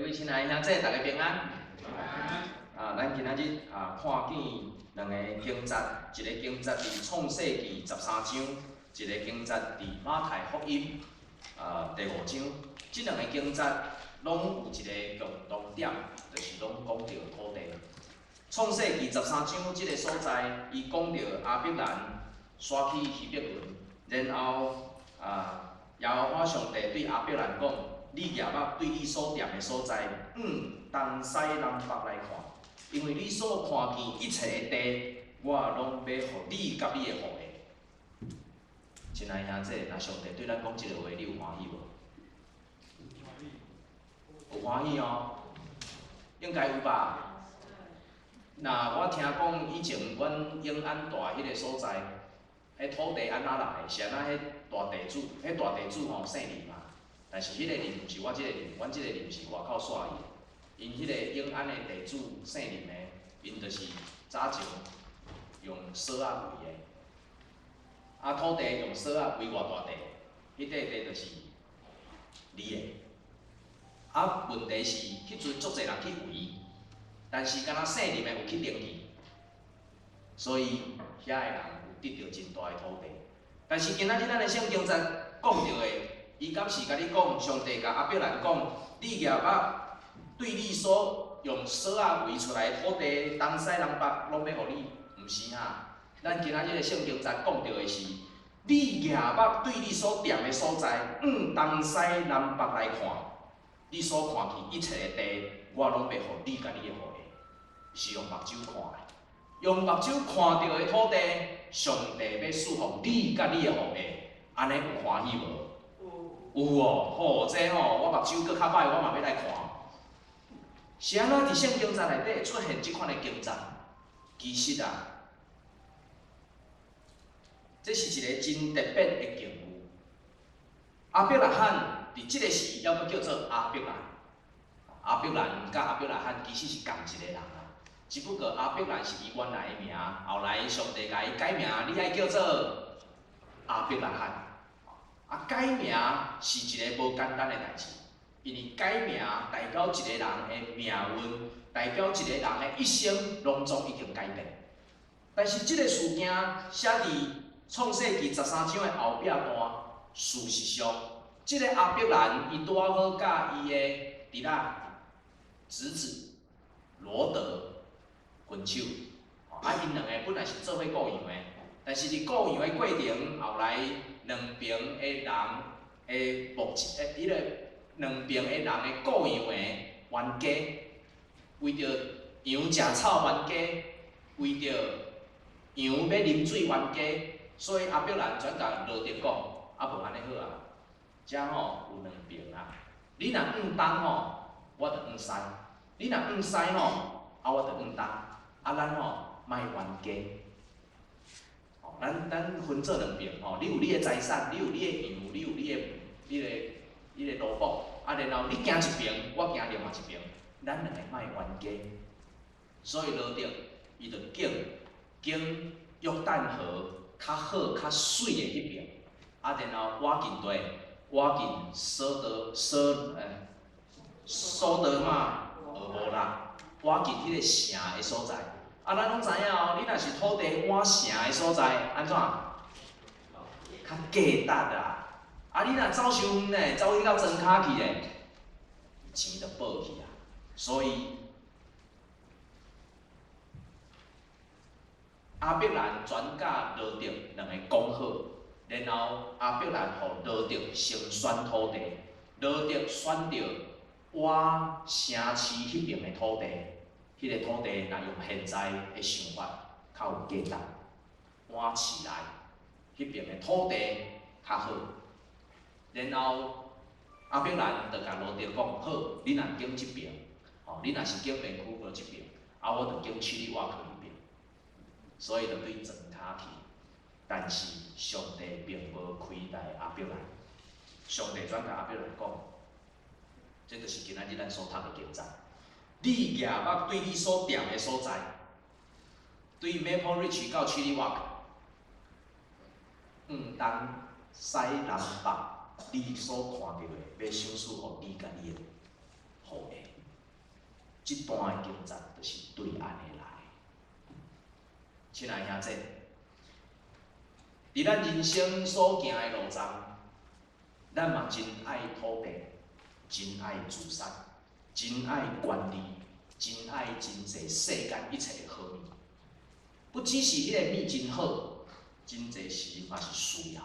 位亲爱的兄弟，大家平安。咱今仔日看见两个经节，一个经节伫创世纪13章，一个经节伫马太福音第5章。即两个经节拢有一个共同点，就是拢讲到土地。创世纪13章即个所在，伊讲到亚伯兰刷去希伯伦，然后耶和华上帝对亚伯兰讲。你业目对你所踮的所在，东西南北来看，因为你所看见一切的地，我拢要予你甲你的后裔。亲爱兄弟，若上帝对咱讲即个话，你有欢喜无？有欢喜哦，应该有吧？那我听讲以前阮永安大迄个所在，迄土地安怎来？是安那迄大地主，迄大地主吼姓林嘛。但是迄个林毋是我即个林，阮即个林是外口煞伊。因迄个永安的地主姓林的，因就是早前用锁仔围的，土地用锁仔围偌大地，迄块地就是你的。问题是，迄阵足侪人去围，但是敢若姓林的有去登记，所以遐个人有得到真大的土地。但是今仔日咱的圣经在讲到的。伊敢是甲你讲，上帝甲亚伯兰讲，你业目对你所用锁仔围出来的土地，东西南北拢要互你，毋是哈？咱今仔日的圣经在讲到的是，你业目对你所踮的所在，东西南北来看，你所看见一切的地，我拢要互你甲你的后裔，是用目睭看的。用目睭看到的土地，上帝要赐予你甲你的后裔，安尼有欢喜无？有哦，这我目睭搁较歹，我嘛要来看。是安怎伫圣经在内底出现即款的经节？其实这是一个真特别的境遇。亚伯拉罕伫即个时要阁叫做亚伯兰。亚伯兰甲亚伯拉罕其实是同一个人只不过亚伯兰是伊原来的名，后来上帝甲伊改名，你爱叫做亚伯拉罕。改名是一个无简单的代志，因为改名代表一个人的命运，代表一个人的一生拢总已经改变。但是这个事件写伫创世纪13章的后壁段，事实上，这个亚伯兰伊拄好甲伊的弟仔侄子罗德分手。因两个本来是做伙雇养的，但是伫雇养的过程后来。两边的人的迄个两边的人的雇养的冤家，为着羊食草冤家，为着羊要啉水冤家，所以亚伯兰转甲罗德讲，无安尼好啊，遮有两边你若东我就西；你若西我就东。咱莫冤家。咱分做两边你有你的财产，你有你的羊，你有你的萝卜，然后你行一边，我行另外一边，咱两个莫冤家。所以罗德伊就经约旦河较好较水的迄边，然后挖近索德玛俄摩拉，挖近迄个城的所在。咱拢知影你若是土地满城的所在，安怎？较价值你若走伤远呢，走去到庄卡去咧，钱就报去所以，亚伯兰转甲罗德两个讲好，然后亚伯兰互罗德先选土地，罗德选着我城市迄边的土地。迄个土地若用现在的想法，较有价值，换起来，迄边的土地较好。然后亚伯兰就甲罗德讲：好，你若经即边，你若是经边区过即边，我就经七里瓦去迄边。所以就对庄卡去。但是上帝并无亏待亚伯兰，上帝转甲亚伯兰讲：这就是今仔日咱所读的经节。你业目对你所踮的所在，对 Maple Ridge 到七里瓦，东西南北，你所看到的要赏赐予你甲你的后裔。即段的经节就是对安尼来。亲爱兄弟，伫咱人生所行的路上，咱嘛真爱土地，真爱自产，真爱管理，真爱真侪世间一切的好物。不只是迄个物真好，真侪时嘛是需要。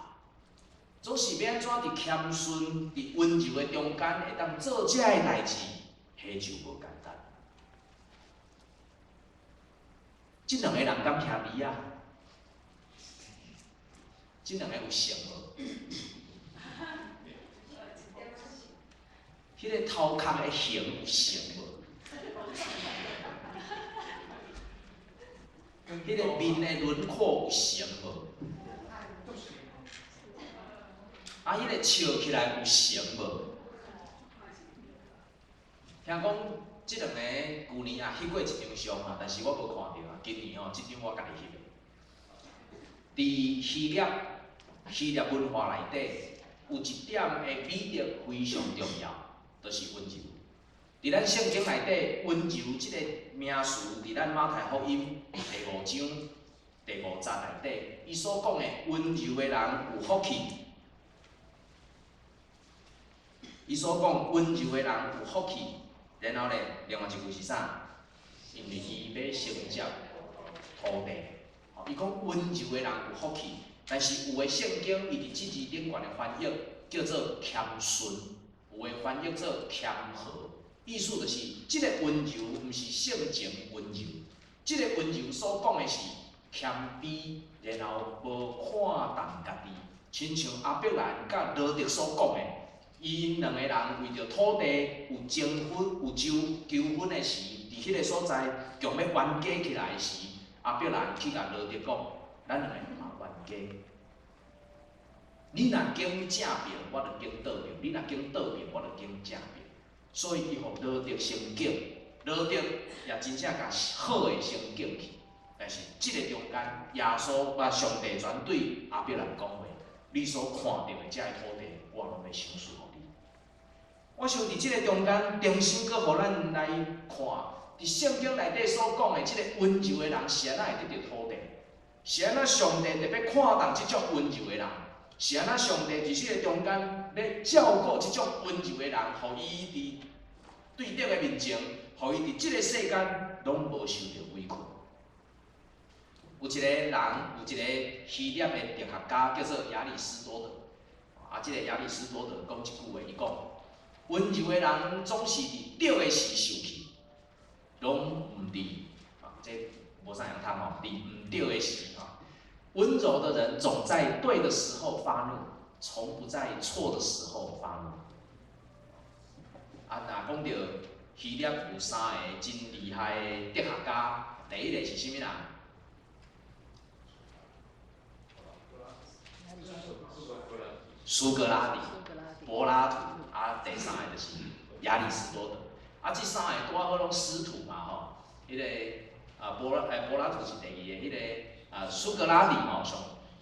总是要安怎伫谦逊、伫温柔的中间，会当做遮个代志，迄就无简单。即两个人敢兄弟啊？即两个有像无？迄个头壳的形有像无？迄个面的轮廓有像无？啊，迄个笑起来有像无？听讲即两个旧年也翕过一张相啊，但是我无看到啊。今年哦，即张我家己翕的。伫希腊文化内底，有一点的美德非常重要，就是温柔。伫咱圣经内底，温柔即个名词，伫咱马太福音第5章第5节内底，伊所讲的温柔的人有福气。伊所讲温柔的人有福气，然后咧，另外一句是啥？因为伊要承接土地。伊讲温柔的人有福气，但是有的圣经伊伫即字顶悬的翻译叫做谦逊，有的翻译做谦和。意思就是，即个温柔毋是性情温柔，即个温柔所讲的是谦卑，然后无看重家己，亲像阿伯兰甲罗德所讲的。因两个人为着土地有争分、有纠纷的时，伫迄个所在强要冤家起来时，阿伯兰去甲罗德讲：咱两个嘛冤家。你若经正面，我就经倒面；你若经倒面，我就经正面。所以伊互罗德升敬，罗德也真正甲好的升敬去。但是即个中间，耶稣把上帝全对阿伯兰讲话：你所看到的遮个土地，我拢要赏赐互你。我想伫即个中间，重新搁互咱来看，伫圣经内底所讲的即个温柔的人，是安怎会得到土地？是安怎上帝特别看重即种温柔的人？是安怎上帝伫即个中间咧照顾即种温柔的人，互伊伫对得的面前，互伊伫即个世间拢无受到委屈。有一个人，有一个希腊的哲学家叫做亚里士多德，啊，即个亚里士多德讲一句话，伊讲。温柔的人总是伫对的时受气，拢毋伫这无啥样通吼，伫毋对的时温柔的人总在对的时候发怒，从不在错的时候发怒。啊，若讲到希腊有三个真厉害的哲学家，第一个是啥物人？苏格拉底、柏拉图。啊，第三个就是亚里士多德。啊，即三个拄好拢师徒嘛吼。迄个柏拉图是第二个，迄个苏格拉底吼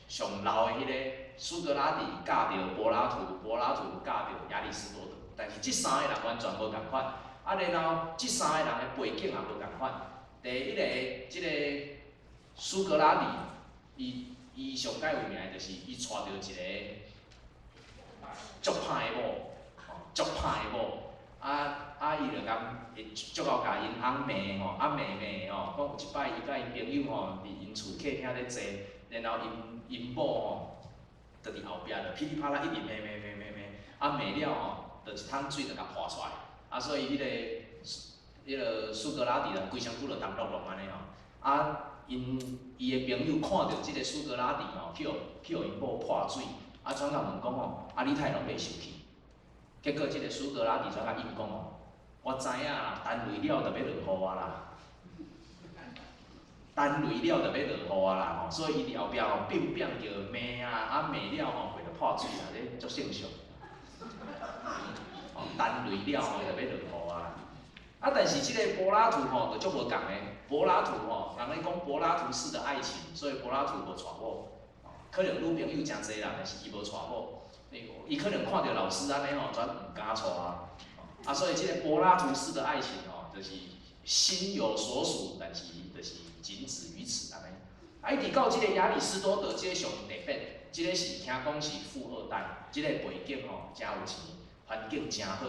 上老的迄个苏格拉底教着柏拉图，柏拉图教着亚里士多德。但是即三个人完全无共款。啊，然后即三个人的背景也无共款。第一个即个苏格拉底，伊上界有名就是伊娶着一个足歹的某。足歹的某，伊就讲足够甲因翁骂吼，骂，吼，讲有一摆伊甲因朋友吼，伫因厝客厅咧坐，然后因某吼，就伫后壁就噼里啪啦一直骂，骂了吼，就一桶水就甲泼出来，啊，所以迄个苏格拉底人规身躯就湿漉漉安尼吼，伊的朋友看到即个苏格拉底吼，去互因某泼水，啊，转甲问讲吼，你太拢袂生气？结果，即个苏格拉底跩甲应讲哦，我知影啦，等累了就要落雨啊啦，等累了就要落雨啊啦吼，所以伊伫后壁吼拼着骂啊，骂了吼，袂着破嘴啊，这足正常。等累了吼就要落雨啊啦。啊，但是即个柏拉图吼就足无共的，柏拉图吼，人咧讲柏拉图式的爱情，所以柏拉图无娶某，可能女朋友真侪啦，但是伊无娶某。伊可能看到老师安尼吼，全毋敢娶啊，所以即个柏拉图式的爱情吼，就是心有所属，但是就是仅止于此安尼。啊，一直到即个亚里士多德即个上特别，即个是听讲是富二代，即个背景吼真有钱，环境真好，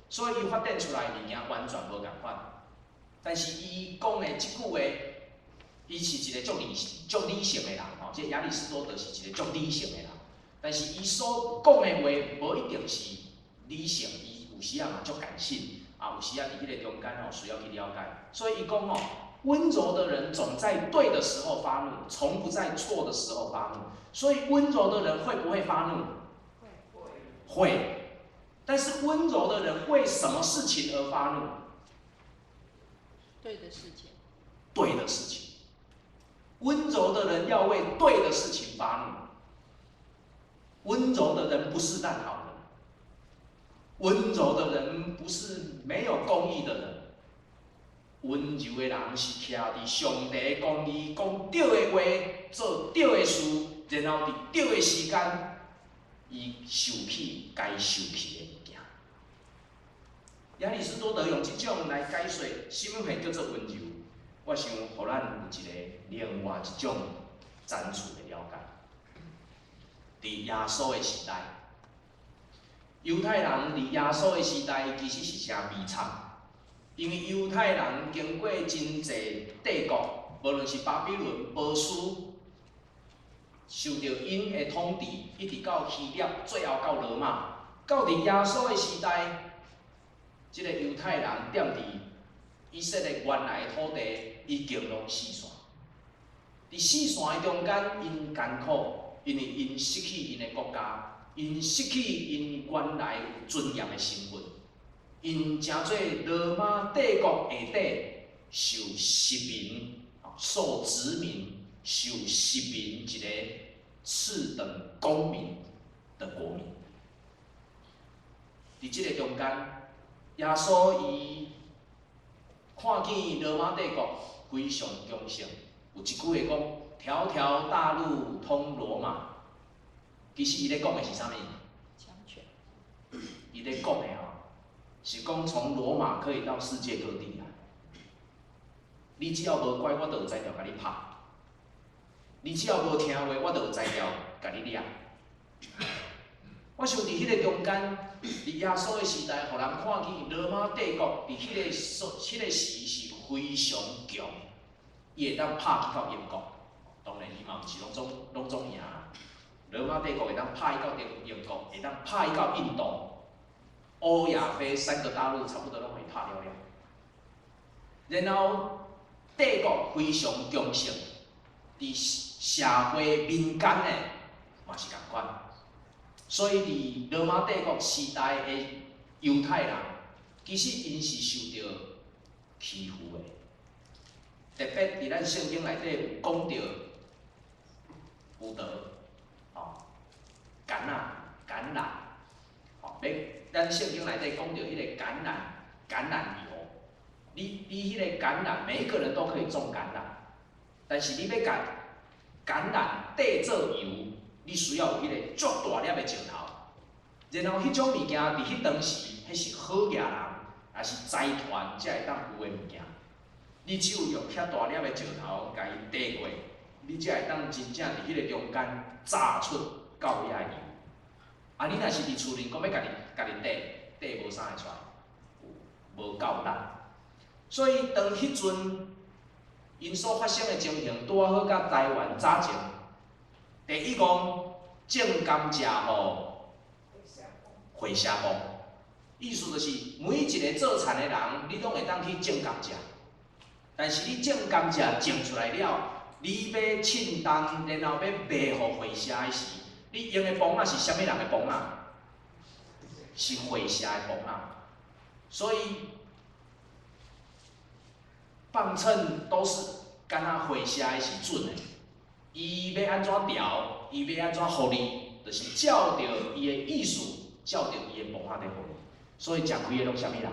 所以伊发展出来物件完全无共款。但是伊讲的即句话，伊是一个足理性的人吼，即个亚里士多德是一个足理性的人，但是伊所讲的话无一定是理性，伊有时啊嘛足感性，啊有时啊伫迄个中间吼需要去了解，所以伊讲吼。温柔的人总在对的时候发怒，从不在错的时候发怒。所以温柔的人会不会发怒？会。但是温柔的人为什么事情而发怒？对的事情。对的事情。温柔的人要为对的事情发怒。温柔的人不是烂好人。温柔的人不是没有公义的人。温柔的人是徛伫上帝公义，讲对的话，做对的事，然后伫对的时间，伊受起该受起的物件。亚里士多德用这种来解说什么叫做温柔，我想，互咱有一个另外一种赞处的了解。伫耶稣的时代，犹太人伫耶稣的时代其实是真悲惨。因为犹太人经过真侪帝国，无论是巴比伦、波斯，受到因的统治，一直到希腊，最后到罗马，到伫耶稣的时代，即个犹太人踮伫以色列原来的土地已经拢死散。伫死散的中间，因艰苦，因为因失去因的国家，因失去因原来有尊严的身份。因诚做罗马帝国下底受殖民、受殖民、受殖民一个次等公民的国民。伫即个中间，耶稣伊看见罗马帝国非常强盛，有一句话讲：“条条大路通罗马。”其实伊咧讲的是啥物？强权。伊咧讲的吼。是讲从罗马可以到世界各地啊！你只要无乖，我就有材料甲你拍；你只要无听话，我就有材料甲你掠。我想伫迄个中间，伫耶稣的时代，互人看见罗马帝国伫迄个时是非常强，伊会当拍去到英国。当然，伊嘛毋是拢总赢啦。罗马帝国会当拍伊到英国，会当拍伊到印度。欧亚非3个大陆差不多拢可以拍了了，然后帝国非常强盛，伫社会民间的嘛是共款，所以伫罗马帝国时代的犹太人，其实因是受到欺负的，特别伫咱圣经内底有讲到有道，橄榄，咱圣经内底讲到迄个橄榄油，你迄个橄榄，每一个人都可以种橄榄，但是你要甲橄榄缀做油，你需要有迄个足大粒的石头，然后迄种物件伫迄当时，迄是好野人，也是财团才会当有的物件。你只有用遐大粒的石头甲伊缀过，你才会当真正伫迄个中间榨出高野油。啊，你若是伫厝里，讲要家己缀无啥会出来，无够力。所以当迄阵因所发生的情形，拄好甲台湾早前第一讲种甘蔗互回社工，意思就是每一个做田的人，你拢会当去种甘蔗，但是你种甘蔗种出来了，你要称重，然后要卖互回社的时，你用的泵仔是啥物人的泵仔？是回社的泵仔。所以磅秤都是敢若回社的是准的。伊要安怎调，伊要安怎互你，就是照着伊的意思，照着伊的泵仔在互你。所以食亏的拢啥物人？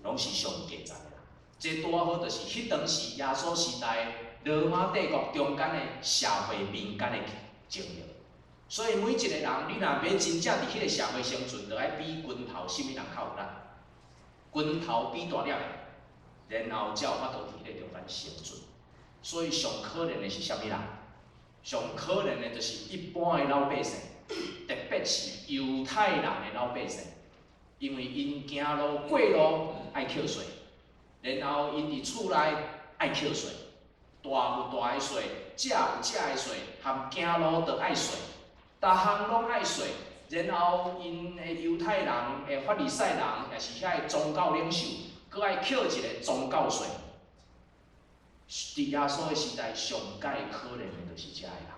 拢是上价值的人。这拄好就是迄当时耶稣时代罗马帝国中间的社会民间的情形。所以每一个人，你若要真正伫迄个社会生存，就爱比拳头啥物人较有力。拳头比大粒的，然后才有法度伫迄个中间生存。所以上可怜的是啥物人？上可怜的就是一般的老百姓，特别是犹太人的老百姓，因为因行路过路爱扣税，然后因伫厝内爱扣税，大有大的税，食有食的税，含行路都爱税，逐项拢爱税。然后因的犹太人、的法利赛人，也是遐个宗教领袖，搁爱扣一个宗教税。伫耶稣的时代，上界可怜的就是遮个人。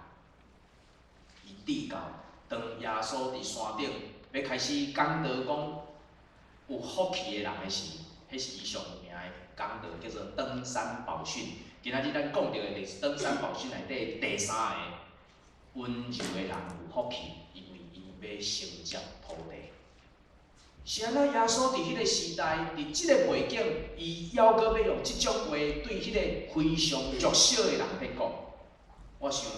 伊直到当耶稣伫山顶要开始讲道讲有福气的人的时，迄是伊上有名的讲道，叫做登山宝训。今仔日咱讲到的就是登山宝训内底第三个温柔的人有福气，因为伊要承接土地。是安怎？耶稣伫迄个时代，伫即个背景，伊犹阁要用即种话对迄个非常弱小的人在讲。我想，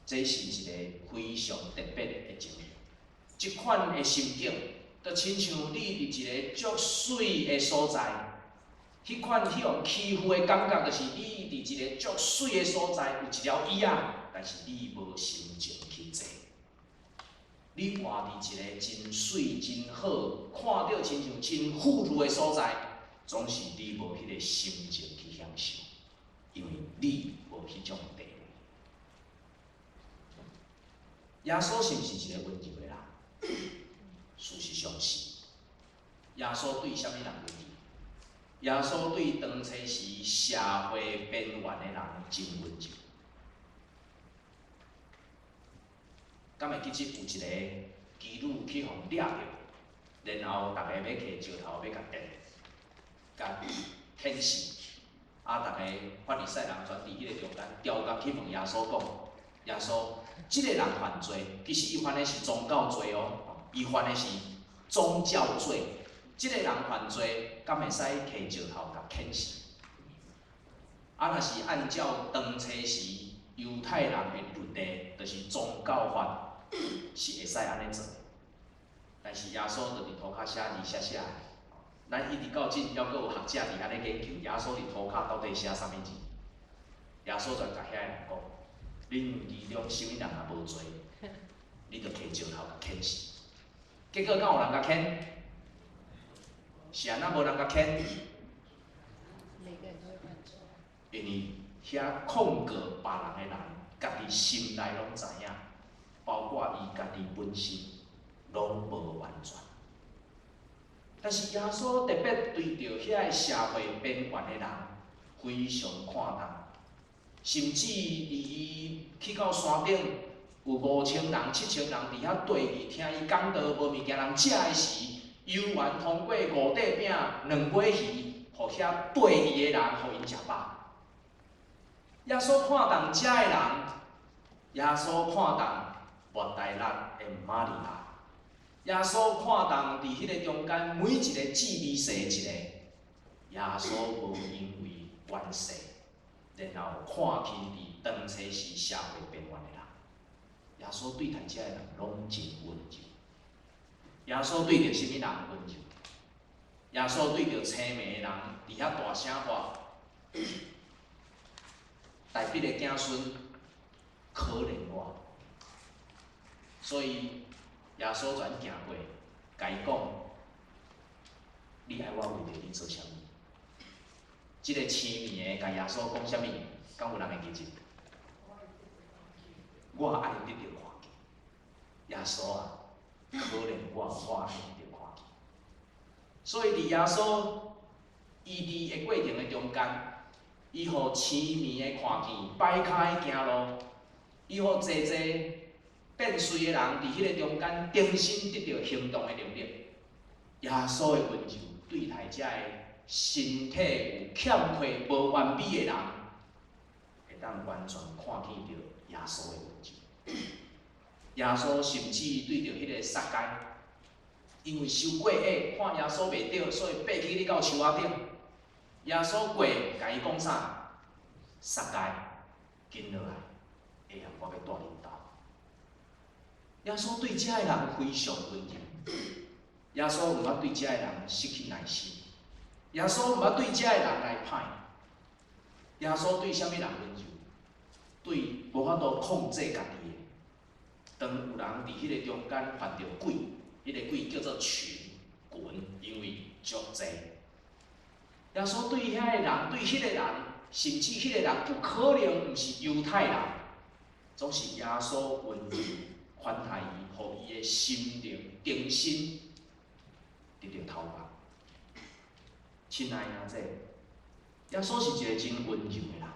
这是一个非常特别的经历。即款的心境，就亲像你伫一个足水的所在，迄款迄种欺负的感觉，就是你伫一个足水的所在，有一条椅仔，但是你无心情去坐。你活伫一个真水、真好，看到亲像真富裕的所在，总是你无迄个心情去享受，因为你无迄种地位。耶稣是毋是一个温柔的人？事实上是。耶稣对啥物人温柔？耶稣对当初时社会边缘的人真温柔。敢会记得有一个基女去互掠着，然后大家要摕石头要甲甲啃死，大家法利赛人全伫迄个中间调角去问耶稣讲：耶稣，即个人犯罪，其实伊犯的是宗教罪哦，伊犯的是宗教罪。即个人犯罪，敢会使摕石头甲啃死？若是按照当初时犹太人的律例，就是宗教法。是会使安尼做，但是耶稣就伫涂骹写字写，咱一直到今，还阁有学者伫安尼研究耶稣伫涂骹到底写啥物字。耶稣就甲遐个人讲：恁其中啥物人也无做，你着摕石头甲啃死。结果敢有人甲啃？是安怎无人甲啃？每个人都会犯错。因为遐控告别人的人，家己心内拢知影。包括伊家己本身拢无完全，但是耶稣特别对着遐个社会边缘的人非常看重，甚至伫伊去到山顶，有5000人、7000人伫遐对伊听伊讲道，无物件人食的时，犹原通过5块饼、2尾鱼，互遐对伊的人，互因食饱。耶稣看重遮个人，耶稣看重。抹大拉的玛利亚，耶稣看重伫迄个中间每一个姊妹生一个，耶稣无因为关系，然后看轻伫当初时社会边缘的人。耶稣对待遮个人拢真温柔。耶稣对着啥物人温柔？耶稣对着青眉的人，伫遐大声话：大笔的子孙，可怜我。所以耶稣全行过，甲伊讲：你爱我为着你做啥物？即个青面的甲耶稣讲啥物？敢有人会记住？我爱得到看见。耶稣啊，可怜我爱得到看见。所以伫耶稣医治的过程的中间，伊互青面的看见，摆骹行路，伊互坐坐。变碎的人伫迄个中间重新得到行动的能力。耶稣的温柔对待遮个身体有欠缺、无完美的人，会当完全看见到耶稣的温柔。耶稣甚至对着迄个撒该，因为受过厄，看耶稣袂着，所以爬起去到树仔顶。耶稣过，甲伊讲啥？撒该，紧落来，下暗我要带恁走。耶稣对遮个人非常温柔，耶稣毋捌对遮个人失去耐心，耶稣毋捌对遮个人来歹，耶稣对啥物人温柔？对无法度控制家己的。当有人伫迄个中间犯着鬼，迄、个鬼叫做群，因为足济。耶稣对遐个人，对迄个人，甚至迄个人有可能毋是犹太人，总是耶稣温柔款待伊，互伊的心灵更新得到头发。亲爱的仔，耶稣是一个真温柔的人。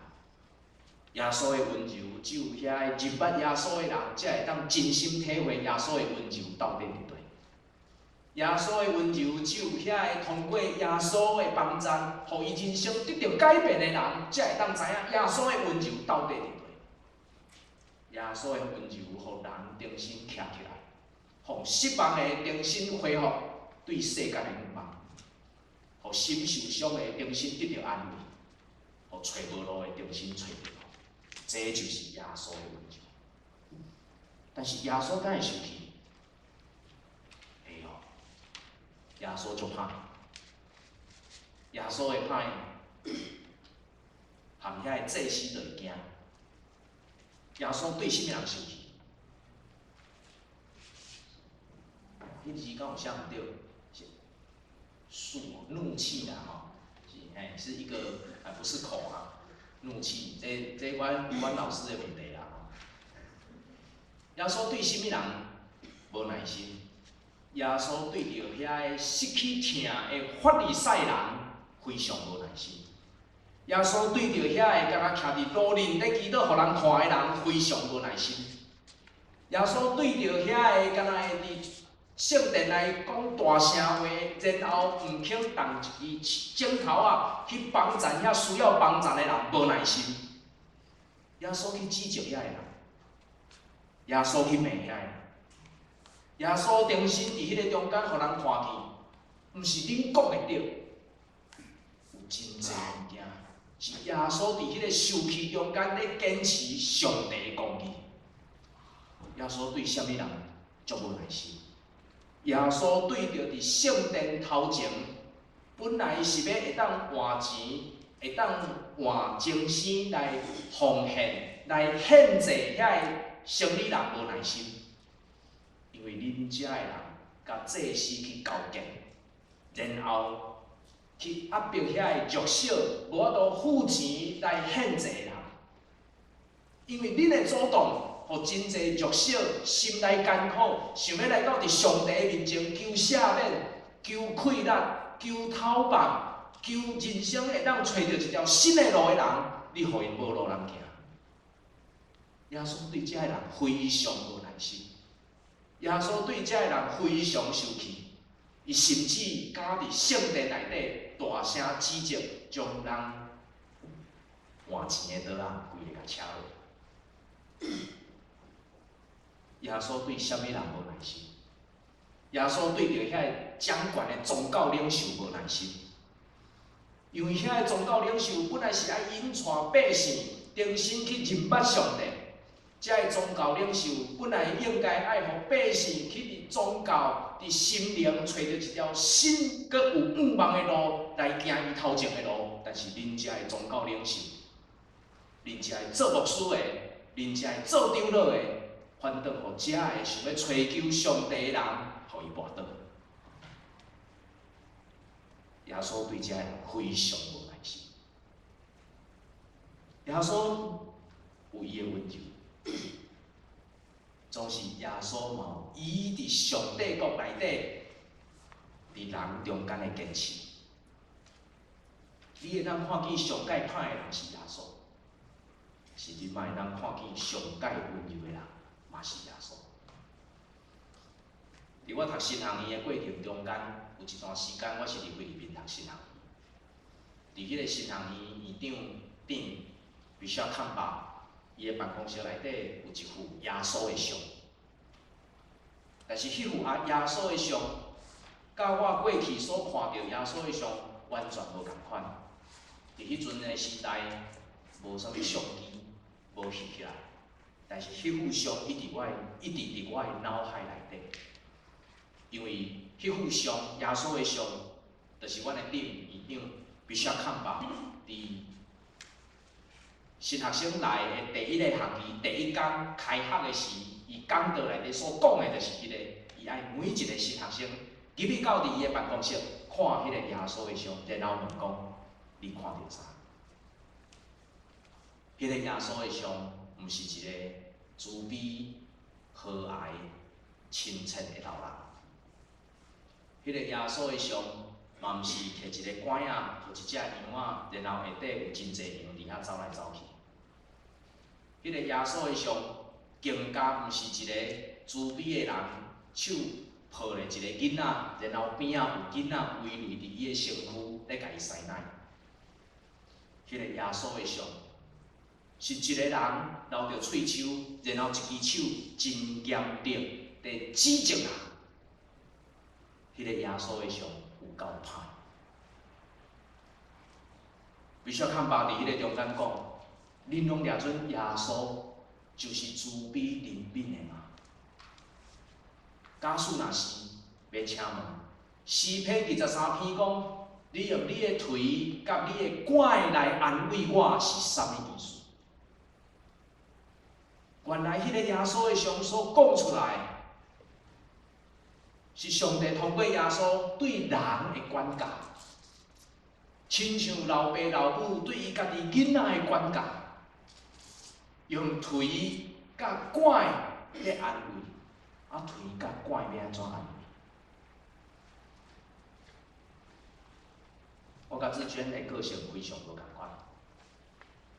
耶稣的温柔，只有遐个入捌耶稣的人，才会当真心体会耶稣的温柔到底伫倒。耶稣的温柔，只有遐个通过耶稣的帮助，互伊人生得到改变的人，才会当知影耶稣的温柔到底伫倒。耶稣的温柔，互人重新徛起来，互失望的重新恢复对世界的愿望，互心受伤的重新得到安慰，互找无路的重新找到路。这就是耶稣的温柔。但是耶稣敢会生气？会哦。耶稣足歹，耶稣会歹，含遐个祭司就会惊。耶稣对啥物人生气？迄字敢有写毋对？怒，怒气啦吼，是一个不是口啊，怒气，这阮老师的问题啦。耶稣对啥物人无耐心？耶稣对着遐个失去疼的法利赛人非常无耐心。耶稣对着遐个敢若徛伫路林咧祈祷，互人看的人非常无耐心。耶稣对着遐个敢若会伫圣殿内讲大声话，然后毋肯动一支枕头啊去帮助遐需要帮助的人，无耐心。耶稣去指责遐个人，耶稣去骂遐个人，耶稣重新伫迄个中间，互人看见，毋是恁讲会对，有真济物件是耶稣伫迄个受气中间咧坚持上帝的公义。耶稣对啥物人足无耐心？耶稣对着伫圣殿头前，本来是要会当换钱，会当换精神来奉献，来献祭遐个生理人无耐心，因为恁遮个人甲祭司去交结，然后去压迫遐个弱小，无法度付钱来献祭人，因为恁的主动。互真侪弱小、心内艰苦，想要来到伫上帝面前求赦免、求快乐、求讨放、求人生会当找到一条新的路的人，你互因无路通行。耶稣对遮个人非常无耐心，耶稣对遮个人非常生气，伊甚至敢伫圣殿内底大声指责，将人换钱的刀仔规个甲扯落。耶稣对啥物人无耐心？耶稣对着遐个掌权的宗教领袖无耐心，因为遐个宗教领袖本来是爱引带百姓重新去认捌上帝，遮个宗教领袖本来应该爱互百姓去伫宗教、伫心灵找到一条新、阁有盼望的路来行伊头前的路，但是恁遮个宗教领袖，恁遮个做牧师的，恁遮个做长老的。反倒互遮个想要追求上帝的人，互伊跋倒。耶稣对遮个人非常无耐心。耶稣有伊的温柔，总是耶稣嘛有伊伫上帝国内底，伫人中间的坚持。你会当看见上界歹的人是耶稣，是你嘛会当看见上界温柔的人。嘛是耶稣。伫我读神学院的过程中间，有一段时间我是伫菲律宾读神学院。伫迄个神学院院长顶必须要看吧，伊的办公室内底有一幅耶稣的像。但是迄幅耶稣的像，甲我过去所看到耶稣的像完全无共款。伫迄阵的时代，无啥物相机，无翕起来。但是迄幅像一直伫我的脑海内底，因为迄幅像耶稣的像，就是阮的顶院长必须康巴伫新学生来的第一个学期第一天开学的时，伊讲道内底所讲的，就是迄个，伊爱每一个新学生入去到伫伊的办公室，看迄个耶稣的像，然后问讲：你看到啥？迄个耶稣的像，毋是一个慈悲、和蔼、亲切的老人。迄个耶稣的像，嘛毋是摕一个管仔，或一只羊仔，然后下底有真侪羊伫遐走来走去。迄个耶稣的像，更加毋是一个慈悲的人，手抱咧一个囡仔，然后边仔有囡仔围绕伫伊的身躯，咧甲伊洗奶。迄个耶稣的像，是一个人留着喙手，然后一支手真严厉地指责人。迄个耶稣的像有够歹。必须看巴伫迄个中间讲，恁拢掠准耶稣就是慈悲怜悯的嘛？假使若是，要请问，诗篇23篇讲，你用你的腿甲你的拐来安慰我，是啥物意思？原来迄个耶稣的像所讲出来，是上帝通过耶稣对人的管教，亲像老爸老母对伊家己囡仔的管教，用腿甲拐来安慰。啊，腿甲拐要安怎安慰？我甲志娟的个性非常无共款，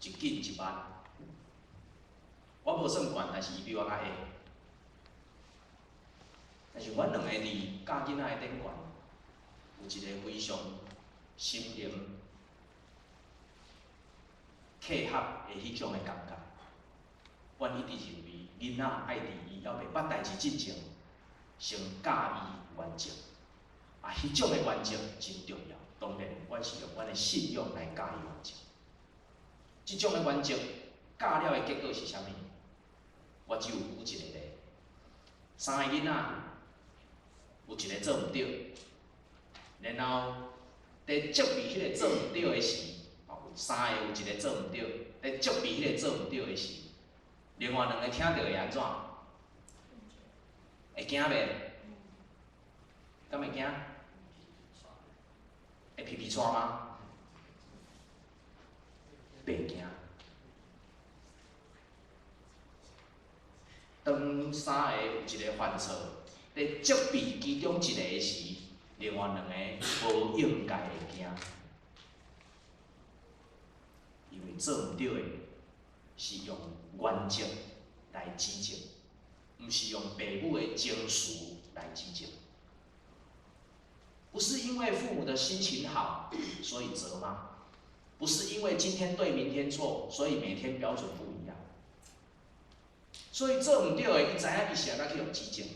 一紧一慢。我无算悬，但是伊比我较矮。但是阮两个伫教囡仔的顶悬，有一个非常心灵契合的迄种的感觉。阮一直认为囡仔爱伫伊还袂捌代志之前，先教伊原则。啊，迄种的原则真重要。当然，阮是用阮的信仰来教伊原则。即种的原则教了的结果是啥物？我只有举一个例：三个囡仔，有一个做毋对，然后伫责备迄个做毋对的时，三个有一个做毋对，伫责备迄个做毋对的时，另外两个听到会安怎？会惊袂？敢会惊？会皮皮喘吗？袂惊。当三个有一个犯错，伫责备其中一个时，另外两个无应该会惊，因为做毋对的是用原则来指责，毋是用父母的情绪来指责。不是因为父母的心情好，所以责骂；不是因为今天对明天错，所以每天标准不一样。所以做毋对的，伊知影伊是安怎去用指正，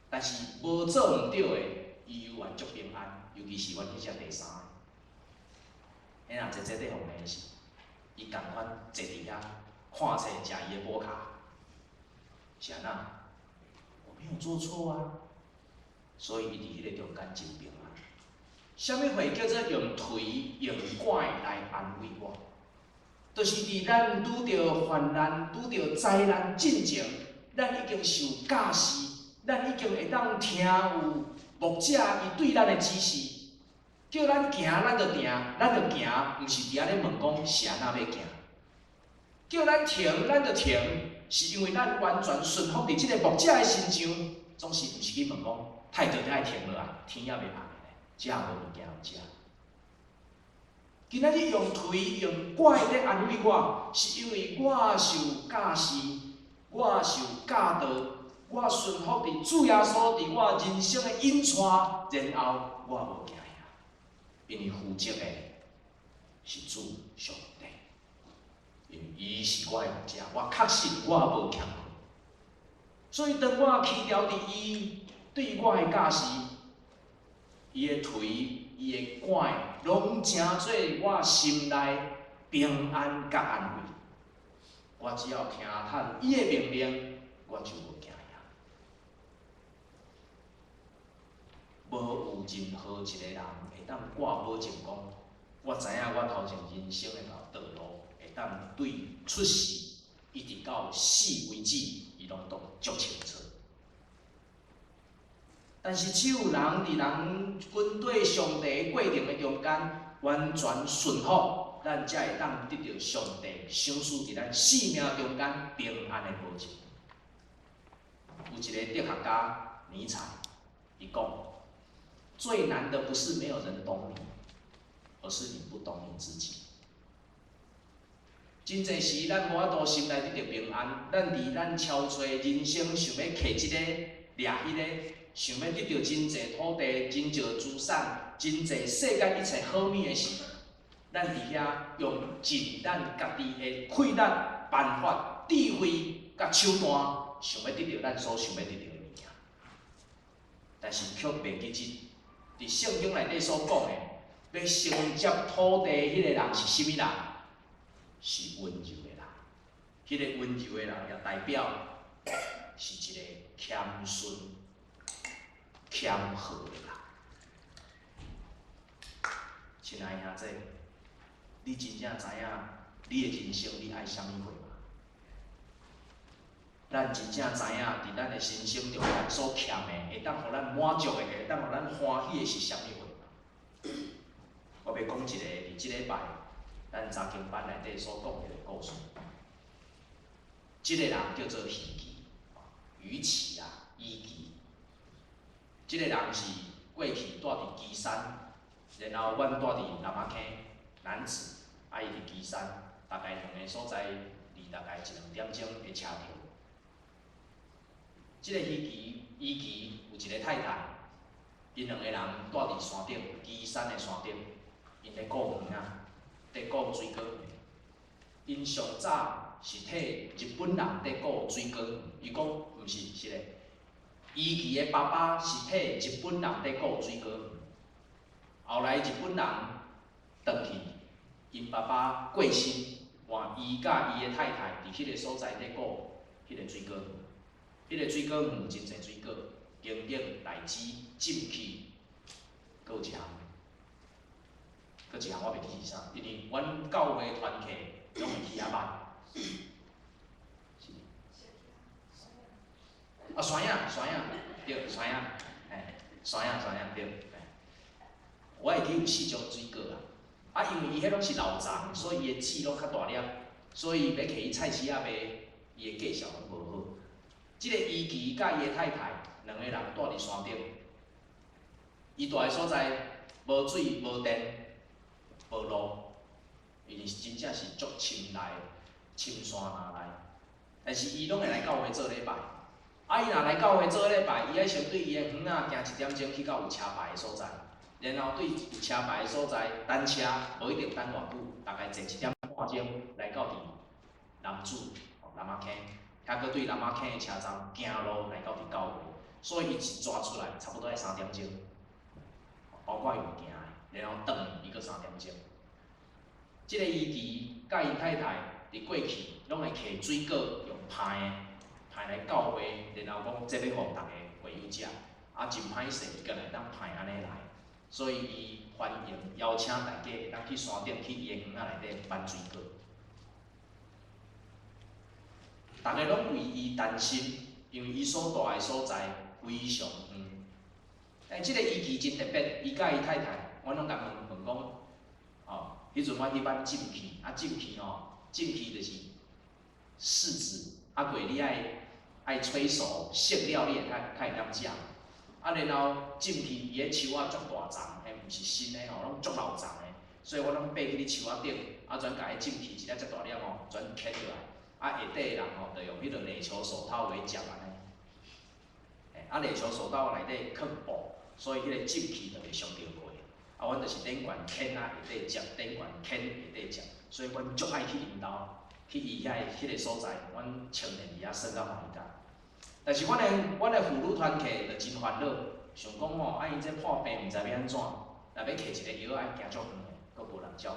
但是无做毋对的，伊犹原足平安，尤其是阮迄只第三个，迄若坐伫互面时，伊共款坐伫遐看册食伊的补卡，是安怎？我没有做错啊。所以伊伫迄个中间真平安。啥物会叫做用腿用拐来安慰我？就是伫咱拄着患难、拄着灾难进前，咱已经受教示，咱已经会当听有牧者伊对咱的指示，叫咱行，咱就行，咱就行，毋是伫遐咧问讲是安怎要行。叫咱停，咱就停，是因为咱完全顺服伫即个牧者的身上，总是毋是去问讲。太早就爱停落来，天也袂暗咧，食无物件有食。今仔日用腿用拐咧安慰我，是因为我受教示，我受教导，我顺服伫主耶稣伫我人生的引带，然后我无惊呀，因为负责的是主上帝，因为伊是我的牧者，我确信我无欠亏。所以当我去掉伫伊。对我的教示，伊的腿、伊的拐，拢成做我心内平安甲安慰。我只要听叹伊的命令，我就无惊呀。无有任何一个人会当挂保证讲，我知影我头前人生的道路会当对出世一直到死为止，伊拢都足清楚。但是只有人伫人军队上帝过程的中间，完全顺服，咱才会当得到上帝赏赐伫咱生命中间平安的保证。有一个哲学家尼采，伊讲，最难的不是没有人懂你，而是你不懂你自己。真侪时，咱无法度心内得到平安，咱伫咱超找人生，想要摕即个、掠迄个，想要得到真侪土地、真侪资产、真侪世间一切好物的时，咱伫遐用尽咱家己的气力、办法、智慧甲手段，想要得到咱所想要得到的物件，但是却袂记住，伫圣经内底所讲的，要承接土地迄个人是甚物人？是温柔的人。迄个温柔的人也代表是一个谦顺、谦和的人。亲爱兄弟，你真正知影你的人生你爱啥物货吗？咱真正知影伫咱的人生中咱所欠的，会当互咱满足的，会当互咱欢喜的是啥物货吗？我要讲一个伫即礼拜咱查经班内底所讲的故事。即个人叫做禗奇，鱼奇啊，伊奇。即个人是过去住伫基山，然后阮住伫南仔坑南子，伊伫基山，大概两个所在离大概1、2点钟的车票。即个伊奇有一个太太，因两个人住伫山顶，基山的山顶，因咧顾园啊，咧顾水果园。因上早是替日本人咧顾水果园，伊讲毋是，是咧。伊奇的爸爸是替日本人咧顾水果园，后来日本人转去，因爸爸过身，换伊甲伊的太太伫迄个所在咧顾迄个水果园。迄个水果园有真侪水果，经历荔枝、浸起，搁有一项，我袂记是啥，因为阮教会团契拢会去遐捌。啊，山影，对，山影，山影对。我会记有4种水果啊，因为伊迄拢是老丛，所以伊的籽拢较大粒，所以要摕去菜市仔卖，伊的价钱拢无好。即个伊奇甲伊的太太两个人住伫山顶，伊住的所在无水、无电、无路，因为真正是足深内、深山内。但是伊拢会来教会做礼拜。啊，伊若来教会做礼拜，伊爱先对伊的园仔行1点钟去到有车牌的所在，然后对有车牌的所在等车，无一定等偌久，大概坐1点半钟来到伫南子、南仔坑，遐搁对南仔坑的车站行路来到伫教会，所以伊一抓出来差不多要3点钟，包括用行的，然后转伊搁3点钟。即个伊奇甲伊太太伫过去拢会摕水果用派的。派来教会，然后讲这要互大家会友食，啊真歹势，伊个来当派安尼来，所以伊欢迎邀请大家会当去山顶去伊的园仔内底搬水果。大家拢为伊担心，因为伊所住的所在非常远。但即个伊奇真特别，伊甲伊太太，阮拢甲问讲，哦，迄阵我去捌浸去，啊浸去就是柿子，啊过你爱催熟熟了，你会较会当食。啊，然后浸去伊个树仔足大丛，迄毋是新的吼，拢足老丛的，所以我拢爬去你树仔顶，啊全甲伊浸去一粒足大粒吼，全捡落来。啊下底的人吼，着用迄个泥鳅手套来接安尼。啊泥鳅手套内底藏布，所以迄个浸去着袂伤着过。啊，阮着是顶悬捡啊下底接，顶悬捡下底接，所以阮足爱去因兜。去伊迄个所在，阮青年伫遐耍到满家。但是阮的妇女团契就真烦恼，想讲吼，啊因这破病毋知要安怎，若要摕一个药爱行足远的，阁无人照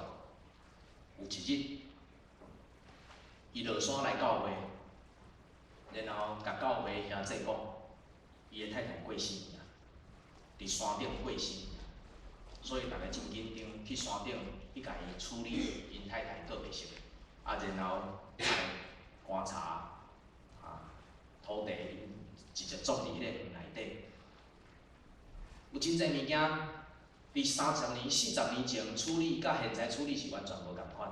顾。有一日，伊落山来教会，然后甲教会兄弟讲，伊的太太过身了。伫山顶过身，所以大家真紧张去山顶去甲伊处理因太太个袂熟，然后来观察土地直接种伫迄个园内底。有真侪物件，伫30年、40年前处理，甲现在处理是完全无共款。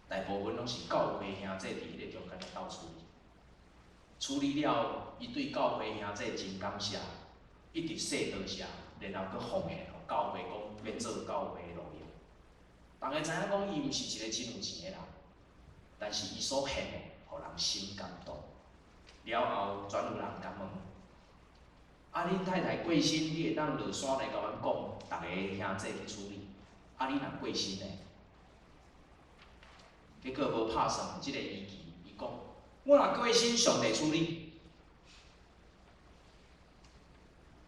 大部分拢是教会兄弟伫迄个中间斗处理。处理了，伊对教会兄弟真感谢，一直说多谢，然後佫奉献互教会，讲要做教会的路用。大家知影讲，伊毋是一个真有钱的人，但是伊所献的，互人心感动。了后，全有人甲问：恁太太过身，你会当落山来甲阮讲，逐个兄弟去处理。你若过身呢？结果无拍算即个依据，伊讲。我若过身，上帝处理。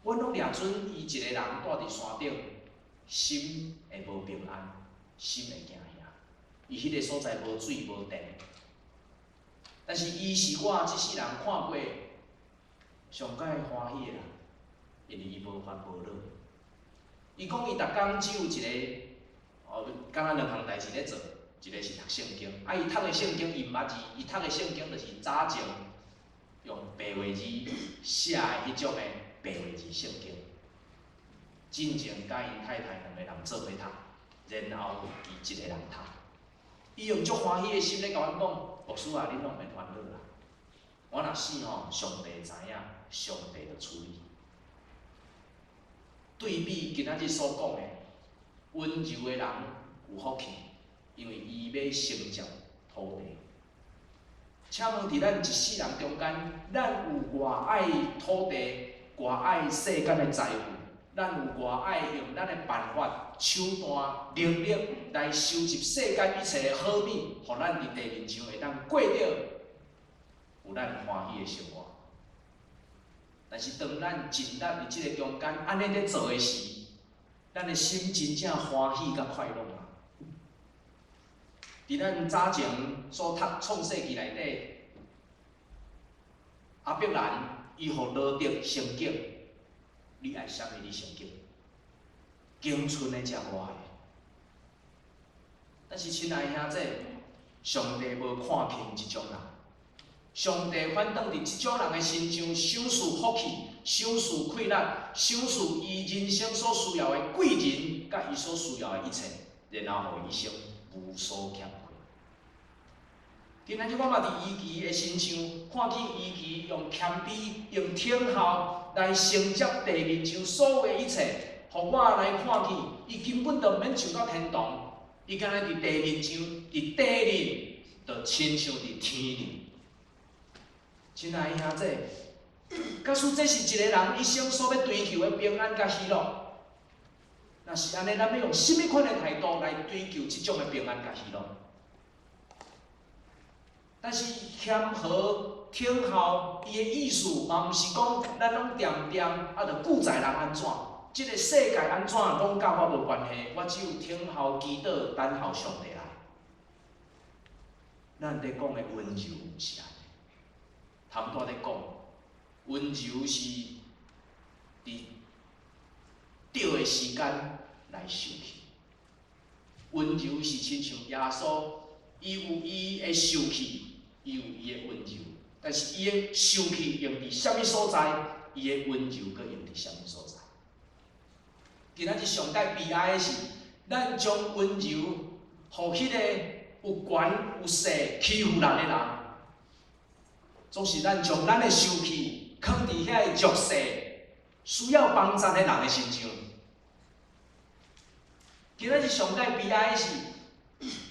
阮拢掠准伊一个人住伫山顶，心会无平安，心会惊遐。伊迄个所在无水无电，但是伊是我即世人看过上解欢喜的人，因为伊无烦无恼。伊讲伊逐工只有一个，敢若两项代志咧做。一个是读圣经，伊读的圣经伊毋捌字，伊读的圣经就是早前用白话字写的迄种的白话字圣经。进前甲因太太两个人做伙读，然后伊一个人读。伊用足欢喜的心咧甲阮讲：牧师啊，恁拢免烦恼啦，我若死吼，上帝知影，上帝就处理。对比今仔日所讲的，温柔的人有福气。因为伊要承接土地，请问伫咱一世人中间，咱有偌爱土地，偌爱世间的财富，咱有偌爱用咱的办法、手段、能力来收集世间一切的好物，互咱伫地面上会当过着有咱欢喜的生活。但是当咱尽力伫即个中间安尼咧做的时，咱的心真正欢喜甲快乐嘛？伫咱早前所读创世纪内底，亚伯兰伊互罗德成景，你爱啥物你成景？景村的才我的。但是亲爱兄弟，上帝无看轻即种人，上帝反倒伫即种人的身上赏赐福气，赏赐快乐，赏赐伊人生所需要的贵人，甲伊所需要的一切，然后互伊一生无所欠缺。今仔日我嘛伫伊奇的身上，看见伊奇用谦卑、用听候来承接地面上所有的一切，互我来看见，伊根本就免上到天堂，伊敢若伫地面上，伫地面，就亲像伫天里。亲爱的兄弟，假使这是一个人一生所要追求的平安甲喜乐，若是安尼，咱要用甚物款的态度来追求即种的平安甲喜乐？但是谦和听候，伊的意思嘛，毋是讲咱拢掂就顾在人安怎，即个世界安怎拢甲我无关系，我只有听候祈祷，等候上帝来。咱咧讲的温柔毋是安尼，谈多咧讲，温柔是伫对的时间来受气，温柔是亲像耶稣，伊有伊的受气。伊有伊的温柔，但是伊的受气用伫啥物所在，伊的温柔佫用伫啥物所在？今仔日上界悲哀的是，咱将温柔，互迄个有权有势欺负人的人，总是咱将咱的受气放伫遐个弱势、需要帮助的人的身上。今仔日上界悲哀的是，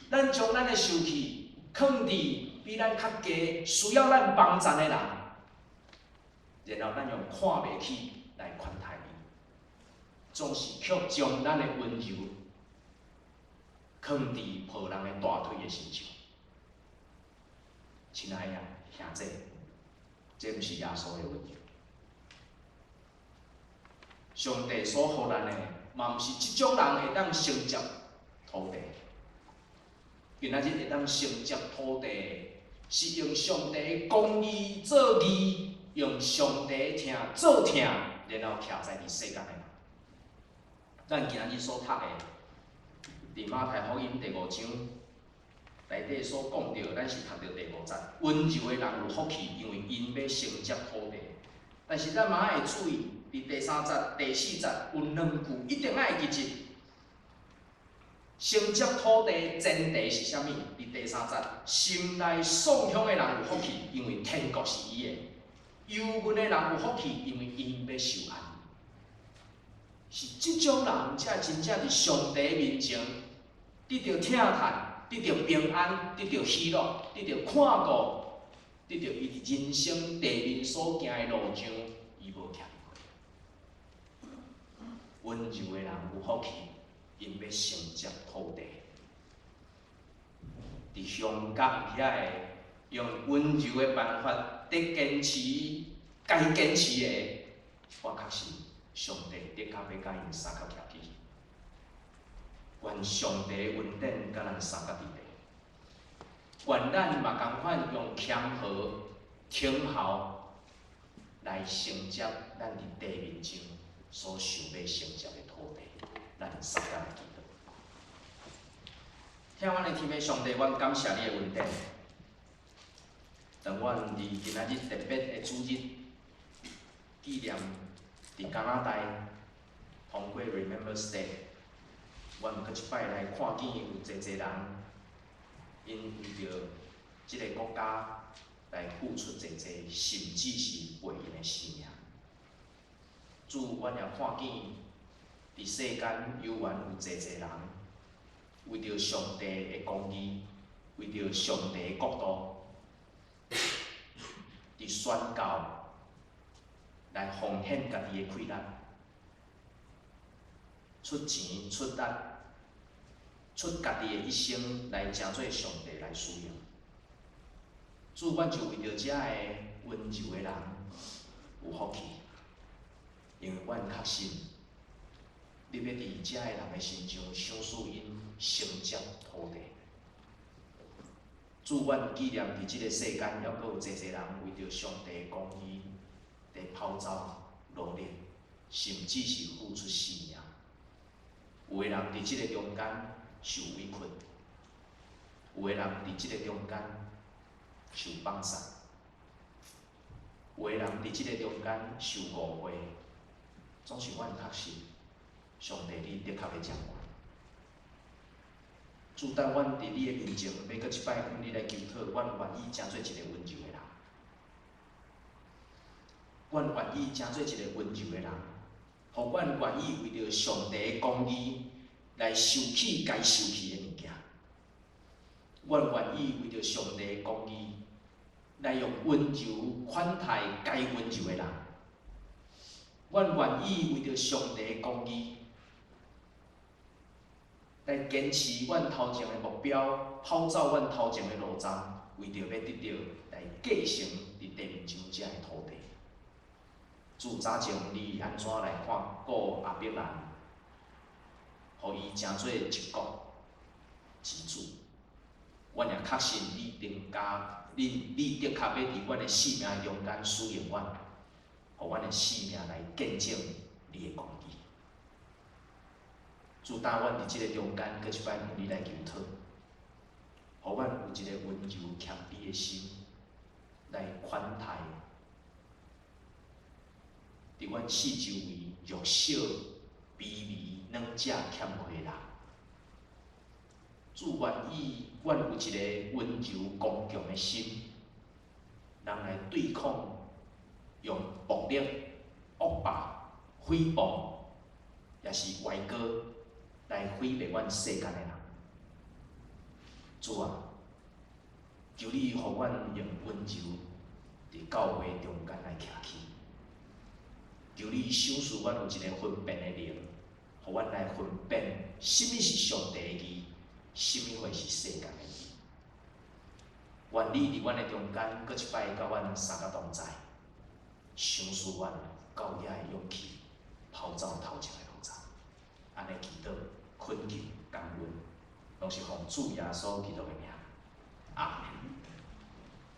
咱将咱的受气放伫比咱较低、需要咱帮助的人，然后咱用看袂起来款待伊，总是却将咱的温柔放伫抱人的大腿的身上。亲爱的兄弟，这毋是耶稣的温柔。上帝所予咱的，嘛毋是即种人会当承接土地。今仔日会当承接土地，是用上帝的公义做义，用上帝的听做听，然后徛在伫世间的人。咱今仔日所读的，伫马太福音第5章内底所讲到，咱是读到第5节，温柔的人有福气，因为因要承接土地。但是咱嘛爱注意，伫第3节、第4节有2句一定爱记住。承接土地前提是啥物？伫第3节，心内爽享的人有福气，因为天国是伊的；忧闷的人有福气，因为因要受安慰。是即种人才真正伫上帝面前得到疼叹，得到平安，得到喜乐，得到看顾，得到伊伫人生地面所行的路上，伊无欠亏。温柔的人有福气，因要承接土地。伫香港遐个用温柔的办法得坚持该坚持的，我确信上帝的确要甲因三角徛起。愿上帝的恩典甲咱三角伫地。愿咱嘛共款用谦和、听候来承接咱伫地面上所想要承接的土地，咱三角记得。听阮的天父上帝，阮感谢你的恩典。当阮伫今仔日特别的主日纪念伫加拿大通过 Remembrance Day， 阮搁一摆来看见有侪侪人，因为着即个国家来付出侪侪，甚至是赔因的性命。主，阮也看见伫世间犹原有侪侪人，为着上帝的公义，为着上帝的国度，伫宣告来奉献家己的快乐，出钱出力，出家己的一生来成做上帝来使用。主，阮就为着遮个温柔的人有福气，因为阮确信，你要伫遮个人的身上赏赐因承接土地。主，阮纪念伫即个世间，还阁有侪侪人为着上帝的公义，在跑走努力，甚至是付出性命。有个人伫即个中间受委屈，有个人伫即个中间受放散，有个人伫即个中间受误会。总是阮确信，上帝你的确要掌管。主，等阮伫你的面前，要搁一摆向你来求讨，阮愿意成做一个温柔的人。阮愿意成做一个温柔的人，互阮愿意为着上帝的公义来受起该受起的物件。阮愿意为着上帝的公义来用温柔款待该温柔的人。阮愿意为着上帝的公义来坚持阮头前的目标，跑走阮头前的路障，为着要得到来继承伫地面上遮的土地。自早前你安怎来看顾阿伯兰，互伊成做一国之主？阮也确信你你的确要伫阮的生命中间使用阮，互阮的生命来见证你的公义。主，当阮伫即个中间，搁一摆向你来求讨，互阮有一个温柔谦卑的心，来款待伫阮四周围弱小、卑微、软弱、欠缺的人。主，愿意阮有一个温柔刚强的心，人来对抗用暴力、恶霸、诽谤，也是歪歌来毁灭阮世间的人。主啊，求你互阮用温柔伫教会中间来徛起。求你赏赐阮有一个分辨的灵，互阮来分辨什么是上帝的义，什么货是世间的义。愿你伫阮的中间，搁一摆甲阮三角同在，赏赐阮高野的勇气，跑走头前的路障。安尼祈祷、恳求、感恩，拢是奉主耶稣基督的名。阿门。